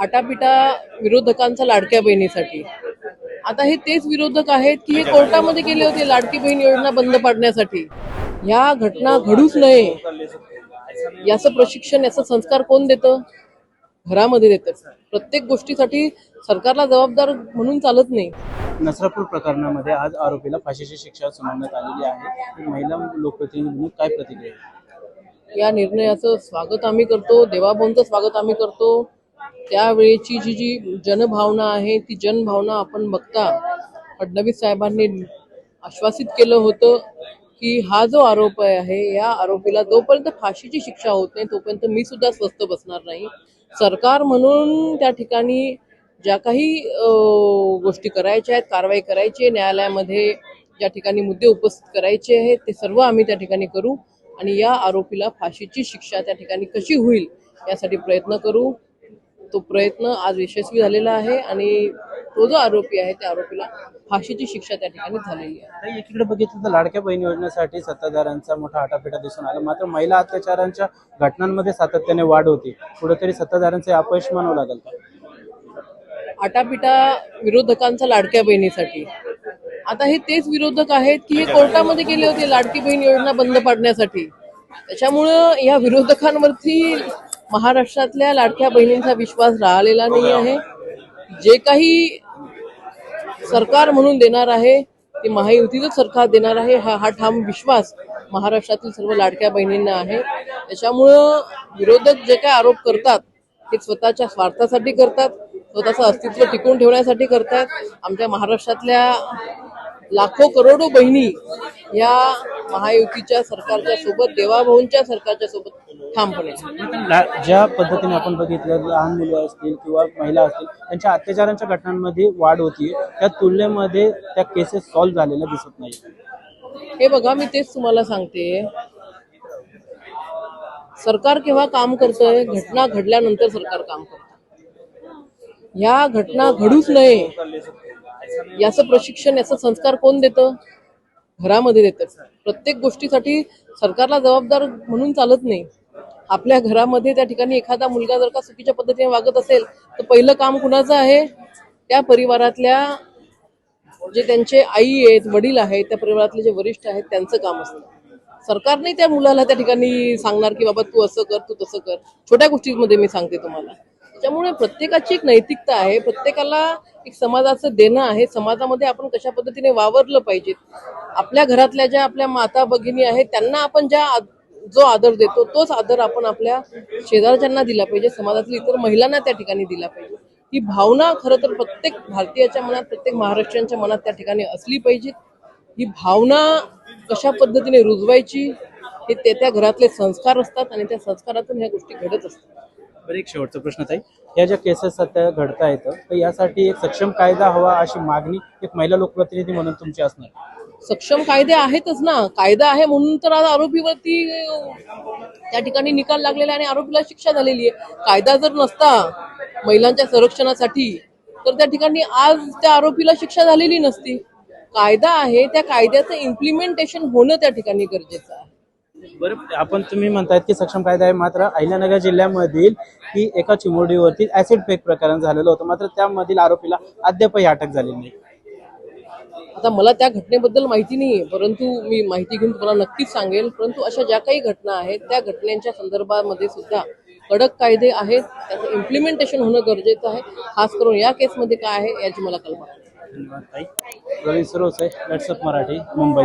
आटापिटा विरोधकांचा लाडक्या बहिणीसाठी. आता हे तेच विरोधक आहेत की हे कोर्टामध्ये गेले होते लाडकी बहीण योजना बंद पाडण्यासाठी. या घटना घडूच नये याचं प्रशिक्षण, याचं संस्कार कोण देतं? घरामध्ये देतं. प्रत्येक गोष्टीसाठी सरकारला जबाबदार म्हणून चालत नाही. नसरापूर प्रकरणामध्ये आज आरोपीला फाशीची शिक्षा सुनावण्यात आलेली आहे. महिला लोकप्रतिनिधी म्हणून काय प्रतिक्रिया? या निर्णयाचं स्वागत आम्ही करतो, देवाभाऊंचं स्वागत आम्ही करतो. त्यावेळेची जी जनभावना आहे ती जनभावना आपण बघता फडणवीस साहेबांनी आश्वासित केलं होतं की हा जो आरोप आहे या आरोपीला जोपर्यंत फाशीची शिक्षा होत नाही तोपर्यंत मी सुद्धा स्वस्थ बसणार नाही. सरकार म्हणून त्या ठिकाणी ज्या काही गोष्टी करायच्या आहेत, कारवाई करायची आहे, न्यायालयामध्ये ज्या ठिकाणी मुद्दे उपस्थित करायचे आहेत ते सर्व आम्ही त्या ठिकाणी करू आणि या आरोपीला फाशीची शिक्षा त्या ठिकाणी कशी होईल यासाठी प्रयत्न करू. तो प्रयत्न आज यशस्वी झालेला आहे आणि तो जो आरोपी आहे त्या आरोपीला फाशीची शिक्षा त्या ठिकाणी झालेली आहे. एकीकडे बघितलं तर लाडक्या बहीण योजनेसाठी सत्ताधाऱ्यांचा मोठा आटापिटा दिसून आला, मात्र महिला अत्याचारांच्या घटनांमध्ये सातत्याने वाढ होती. कुठेतरी सत्ताधाऱ्यांचे अपयश मानावं लागेल का? आटापिटा विरोधकांचा लाडक्या बहिणीसाठी. आता हे तेच विरोधक आहेत की हे कोर्टामध्ये गेले होते लाडकी बहीण योजना बंद पाडण्यासाठी. त्याच्यामुळं या विरोधकांवरती महाराष्ट्रातल्या लाडक्या बहिणींचा विश्वास राहिलेला नाही आहे. जे काही सरकार म्हणून देणार आहे ते महायुतीचं सरकार देणार आहे हा ठाम विश्वास महाराष्ट्रातील सर्व लाडक्या बहिणींना आहे. त्याच्यामुळं विरोधक जे काय आरोप करतात ते स्वतःच्या स्वार्थासाठी करतात, स्वतःचं अस्तित्व टिकवून ठेवण्यासाठी करतात. आमच्या महाराष्ट्रातल्या लाखो करोडो बहिणी या महायुतीच्या सरकारच्या सोबत, देवाभाऊंच्या सरकारच्या सोबत ठामपणे. ज्या पद्धतीने आपण बघितलं लहान मुलं असतील किंवा महिला असतील त्यांच्या अत्याचारांच्या घटनांमध्ये वाढ होतीये, त्या तुलनेमध्ये त्या केसेस सॉल्व्ह झालेल्या दिसत नाही. हे बघा, मी तेच तुम्हाला सांगते, सरकार केव्हा काम करतंय? घटना घडल्यानंतर सरकार काम करतं. या घटना घडूच नये याचं प्रशिक्षण, याचं संस्कार कोण देतं? घरामध्ये देतं. प्रत्येक गोष्टीसाठी सरकारला जबाबदार म्हणून चालत नाही. आपल्या घरामध्ये त्या ठिकाणी एखादा मुलगा जर का चुकीच्या पद्धतीने वागत असेल तर पहिलं काम कुणाचं आहे? त्या परिवारातल्या जे त्यांचे आई आहेत, वडील आहेत, त्या परिवारातले जे वरिष्ठ आहेत त्यांचं काम असतं. सरकार नाही त्या मुलाला त्या ठिकाणी सांगणार की बाबा तू असं कर, तू तसं कर. छोट्या गोष्टींमध्ये मी सांगते तुम्हाला. त्यामुळे प्रत्येकाची एक नैतिकता आहे, प्रत्येकाला एक समाजाचं देणं आहे. समाजामध्ये आपण कशा पद्धतीने वावरलं पाहिजे, आपल्या घरातल्या ज्या आपल्या माता भगिनी आहेत त्यांना आपण जो आदर देतो तोच आदर आपण आपल्या शेजारच्यांना दिला पाहिजे, समाजातील इतर महिलांना त्या ठिकाणी दिला पाहिजे. ही भावना खरं तर प्रत्येक भारतीयाच्या मनात, प्रत्येक महाराष्ट्रीयांच्या मनात त्या ठिकाणी असली पाहिजे. ही भावना कशा पद्धतीने रुजवायची हे त्या घरातले संस्कार असतात आणि त्या संस्कारातून ह्या गोष्टी घडत असतात. बरं, एक शेवटचा प्रश्न आहे, या ज्या केसेस सध्या घडता येतं तर यासाठी एक सक्षम कायदा हवा अशी मागणी एक महिला लोकप्रतिनिधी म्हणून तुमची असणार? सक्षम कायदे आहेतच ना. कायदा आहे म्हणून तर आज आरोपीवरती त्या ठिकाणी निकाल लागलेला आहे आणि आरोपीला शिक्षा झालेली आहे. कायदा जर नसता महिलांच्या संरक्षणासाठी तर त्या ठिकाणी आज त्या आरोपीला शिक्षा झालेली नसती. कायदा आहे, त्या कायद्याचं इम्प्लिमेंटेशन होणं त्या ठिकाणी गरजेचं आहे. बरं, तुम्ही म्हणतायत की सक्षम कायदा आहे, मात्र अहिल्यानगर जिल्ह्यामधील ही एका चिमुरडीवरती ऍसिड फेक प्रकरण झालेलं होतं, मात्र त्यामधील आरोपीला अद्यापही अटक झालेली नाही. आता मला त्या घटनेबद्दल माहिती नाहीये, परंतु मी माहिती घेऊन तुम्हाला नक्कीच सांगेल. परंतु अशा ज्या काही घटना आहेत त्या घटनेच्या संदर्भामध्ये सुद्धा कडक कायदे आहेत, त्याचं इम्प्लिमेंटेशन होणं गरजेचं आहे. खास करून या केसमध्ये काय आहे याची मला कल्पना. धन्यवाद ताई. रवी सरोसे, लेट्स अप मराठी, मुंबई.